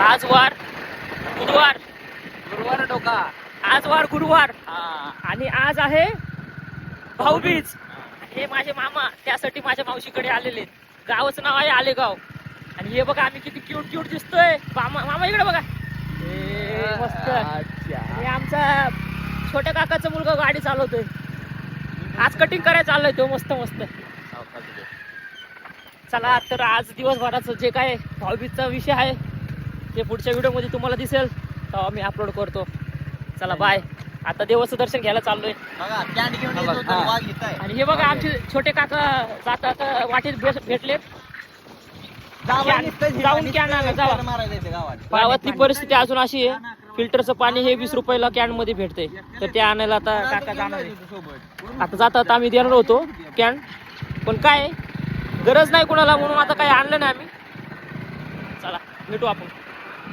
आज वार गुरुवार. गुरुवार डोका. आज वार गुरुवार हा. आणि आज आहे भाऊबीज. हे माझे मामा त्यासाठी माझ्या मावशीकडे आलेले. गावाचं नाव आहे आलेगाव. आणि हे बघा आम्ही किती क्यूट क्यूट दिसतोय. मामा इकडे बघा. मस्त. हे आमचा छोट्या काकाचा मुलगा गाडी चालवतोय. आज कटिंग करायला चाललोय तो. मस्त मस्त. चला तर आज दिवसभराचं जे काय भाऊबीजचा विषय आहे ते पुढच्या व्हिडिओमध्ये तुम्हाला दिसेल तेव्हा मी अपलोड करतो. चला बाय. आता देवाचं दर्शन घ्यायला चाललोय. आणि हे बघा आमचे छोटे काका जातात वाटेत भेटले. जाऊन कॅन आणा जावा. गावातली परिस्थिती अजून अशी आहे फिल्टरचं पाणी हे 20 रुपयाला कॅन मध्ये भेटते. तर ते आणायला आता काका जाणार आहे. आता जातात आम्ही देणार होतो कॅन पण काय गरज नाही कोणाला म्हणून आता काही आणलं नाही आम्ही. चला भेटू आपण.